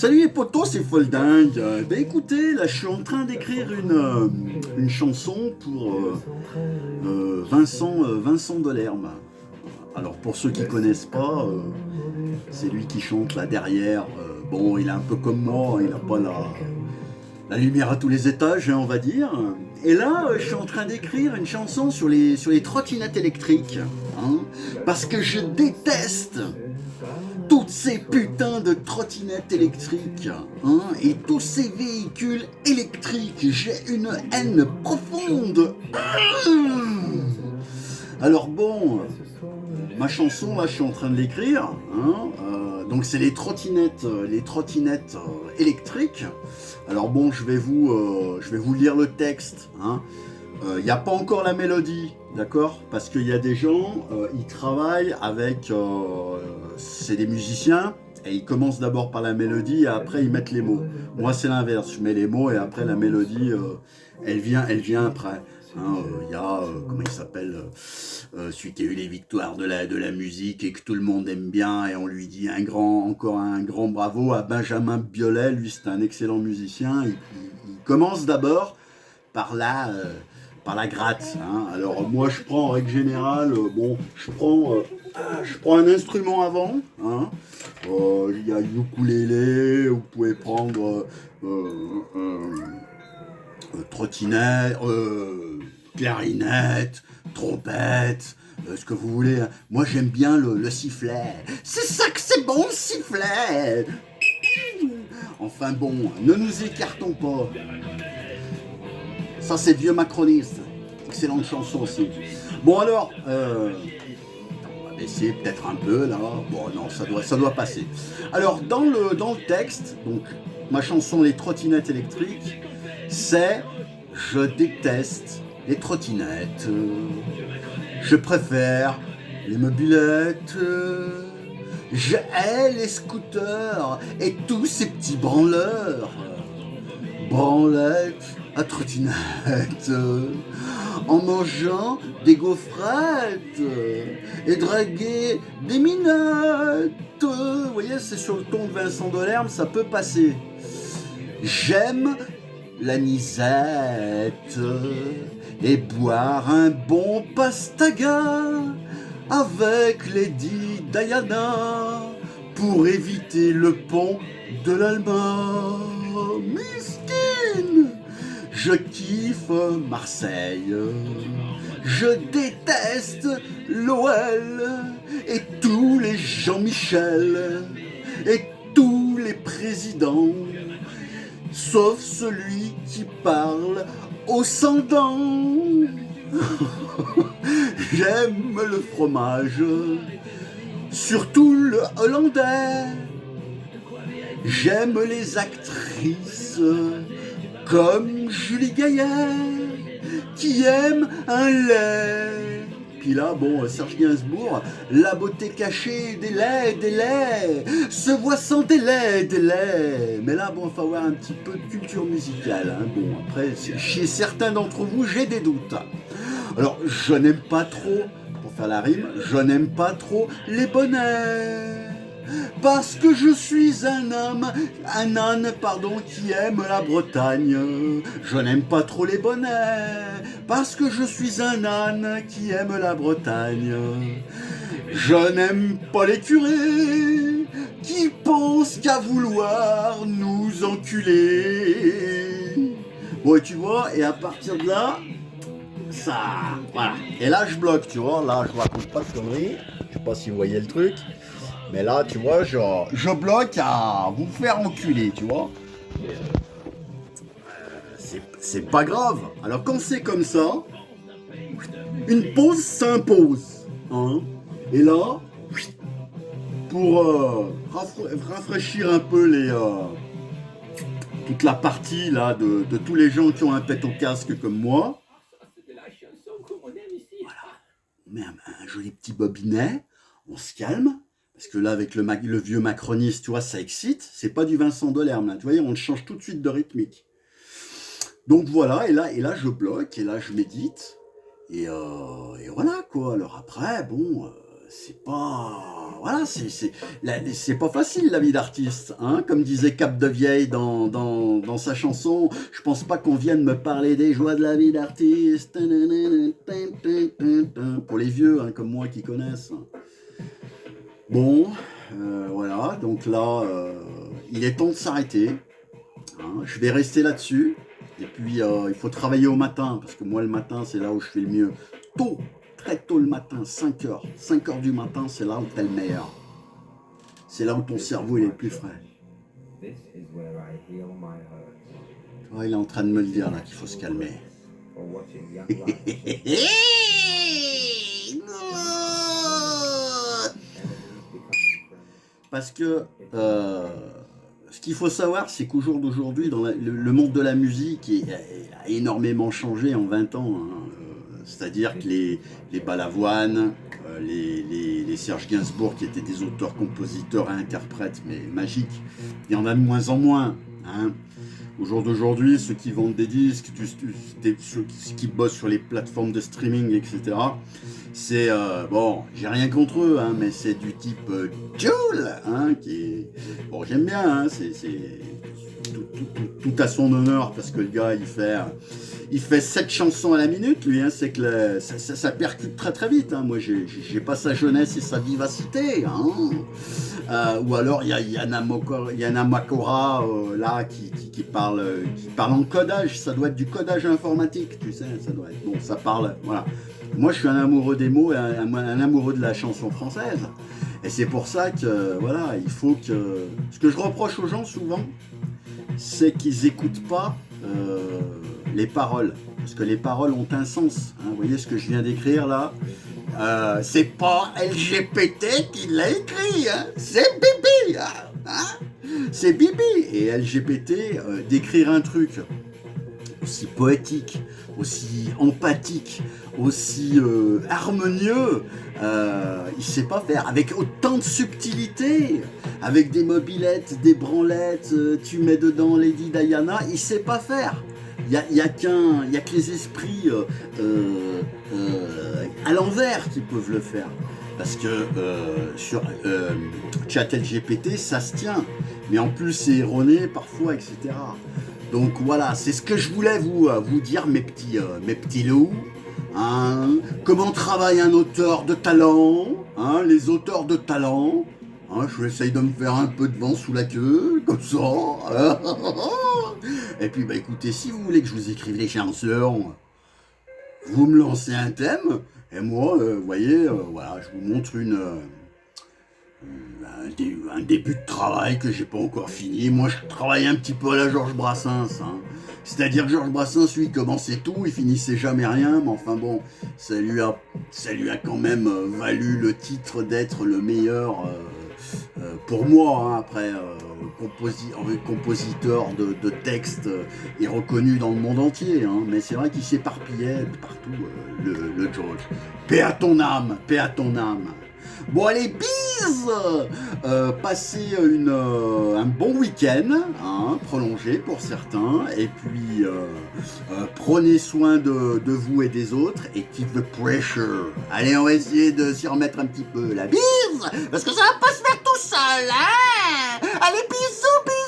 Salut les potos, c'est Folding. Ben écoutez, là je suis en train d'écrire une chanson pour Vincent Delerme. Alors pour ceux qui connaissent pas, c'est lui qui chante là derrière. Bon, il est un peu comme moi, il n'a pas la lumière à tous les étages, hein, on va dire. Et là, je suis en train d'écrire une chanson sur les trottinettes électriques. Hein, parce que je déteste toutes ces putains de trottinettes électriques, hein, et tous ces véhicules électriques. J'ai une haine profonde. Alors bon, ma chanson, là, je suis en train de l'écrire. Hein, donc c'est les trottinettes électriques. Alors bon, je vais vous lire le texte. Hein. Il n'y a pas encore la mélodie, d'accord? Parce qu'il y a des gens, ils travaillent avec... c'est des musiciens, et ils commencent d'abord par la mélodie, et après ils mettent les mots. Moi, c'est l'inverse. Je mets les mots, et après la mélodie, elle vient après. Il y a, comment il s'appelle, celui qui a eu les victoires de la musique, et que tout le monde aime bien, et on lui dit encore un grand bravo à Benjamin Biolay. Lui, c'est un excellent musicien. Il commence d'abord par la gratte. Hein. Alors moi je prends en règle générale, je prends un instrument avant. Hein. Il y a ukulélé, vous pouvez prendre trottinette, clarinette, trompette, ce que vous voulez. Hein. Moi j'aime bien le sifflet. C'est ça que c'est bon le sifflet. Enfin bon, ne nous écartons pas. Ça, c'est vieux macroniste. Excellente chanson aussi. Bon, alors, on va baisser peut-être un peu, là. Bon, non, ça doit passer. Alors, dans le texte, donc, ma chanson Les trottinettes électriques, c'est « Je déteste les trottinettes. Je préfère les mobylettes. Je hais les scooters et tous ces petits branleurs. Branlettes à trottinette, en mangeant des gaufrettes et draguer des minettes. Vous voyez, c'est sur le ton de Vincent Delerme, ça peut passer. J'aime l'anisette et boire un bon pastaga avec Lady Diana pour éviter le pont de l'Alma. Miskin, je kiffe Marseille, je déteste l'OL et tous les Jean-Michel et tous les présidents, sauf celui qui parle aux sans-dents. J'aime le fromage, surtout le hollandais. J'aime les actrices comme Julie Gaillet qui aime un lait. Puis là, bon, Serge Gainsbourg, la beauté cachée des laits, se voit sans délai. Mais là, bon, il faut avoir un petit peu de culture musicale. Hein. Bon, après, chez certains d'entre vous, j'ai des doutes. Alors, je n'aime pas trop, pour faire la rime, je n'aime pas trop les bonnets. Parce que je suis un âne, qui aime la Bretagne. Je n'aime pas trop les bonnets, parce que je suis un âne qui aime la Bretagne. Je n'aime pas les curés, qui pensent qu'à vouloir nous enculer. Bon, et tu vois, et à partir de là, ça, voilà. Et là, je bloque, tu vois, là, je raconte pas de conneries. Je sais pas si vous voyez le truc. Mais là, tu vois, je bloque à vous faire enculer, tu vois. C'est pas grave. Alors, quand c'est comme ça, une pause s'impose. Hein. Et là, pour rafraîchir un peu toute la partie là, de tous les gens qui ont un pet au casque comme moi, voilà, on met un joli petit bobinet, on se calme. Parce que là, avec le vieux macroniste, tu vois, ça excite. C'est pas du Vincent Delerme, là. Tu vois, on change tout de suite de rythmique. Donc voilà, et là, je bloque, et là, je médite. Et voilà, quoi. Alors après, bon, c'est pas... voilà, c'est pas facile la vie d'artiste, hein, comme disait Cap de Vieille dans sa chanson. Je pense pas qu'on vienne me parler des joies de la vie d'artiste. Pour les vieux, hein, comme moi qui connaissent. Bon, voilà, donc là, il est temps de s'arrêter. Hein, je vais rester là-dessus. Et puis, il faut travailler au matin, parce que moi, le matin, c'est là où je fais le mieux. Tôt, très tôt le matin, 5 heures. 5 heures du matin, c'est là où t'es le meilleur. C'est là où ton cerveau il est le plus frais. Ouais, il est en train de me le dire, là, qu'il faut se calmer. Parce que ce qu'il faut savoir, c'est qu'au jour d'aujourd'hui, dans le monde de la musique a énormément changé en 20 ans. Hein. C'est-à-dire que les Balavoine, les Serge Gainsbourg, qui étaient des auteurs, compositeurs et interprètes, mais magiques, il y en a de moins en moins. Hein. Au jour d'aujourd'hui, ceux qui vendent des disques, ceux qui bossent sur les plateformes de streaming, etc., c'est, bon, j'ai rien contre eux, hein, mais c'est du type Jul, hein, qui est... Bon, j'aime bien, hein, c'est tout à son honneur, parce que le gars, il fait 7 chansons à la minute, lui, hein, c'est que ça percute très très vite. Hein. Moi, j'ai pas sa jeunesse et sa vivacité. Hein. Ou alors, il y a Yana Makora, là, qui parle en codage. Ça doit être du codage informatique, tu sais. Ça doit être, bon, ça parle, voilà. Moi, je suis un amoureux des mots et un amoureux de la chanson française. Et c'est pour ça que, voilà, il faut que... Ce que je reproche aux gens, souvent, c'est qu'ils n'écoutent pas les paroles. Parce que les paroles ont un sens. Hein. Vous voyez ce que je viens d'écrire, là? C'est pas LGBT qui l'a écrit, hein. C'est Bibi, hein. C'est Bibi. Et LGBT, d'écrire un truc aussi poétique, aussi empathique, aussi harmonieux, il sait pas faire, avec autant de subtilité, avec des mobilettes, des branlettes, tu mets dedans Lady Diana, il sait pas faire. Il y a que les esprits à l'envers qui peuvent le faire. Parce que sur ChatGPT, ça se tient. Mais en plus, c'est erroné parfois, etc. Donc voilà, c'est ce que je voulais vous dire, mes petits loups. Hein, comment travaille un auteur de talent, hein, les auteurs de talent. Hein, je essaye de me faire un peu de vent sous la queue, comme ça. Et puis, bah écoutez, si vous voulez que je vous écrive les chansons, vous me lancez un thème, et moi, vous voyez, voilà, je vous montre un début de travail que j'ai pas encore fini. Moi, je travaille un petit peu à la Georges Brassens. Hein. C'est-à-dire que Georges Brassens, lui, commençait tout, il finissait jamais rien, mais enfin bon, ça lui a quand même valu le titre d'être le meilleur, pour moi, hein, après, compositeur de textes est reconnu dans le monde entier, hein, mais c'est vrai qu'il s'éparpillait partout, le Georges. Paix à ton âme, paix à ton âme. Bon allez, bise, passez un bon week-end, hein, prolongé pour certains, et puis prenez soin de vous et des autres, et keep the pressure. Allez, on va essayer de s'y remettre un petit peu. La bise, parce que ça va pas se faire tout seul, hein. Allez, bisous, bisous.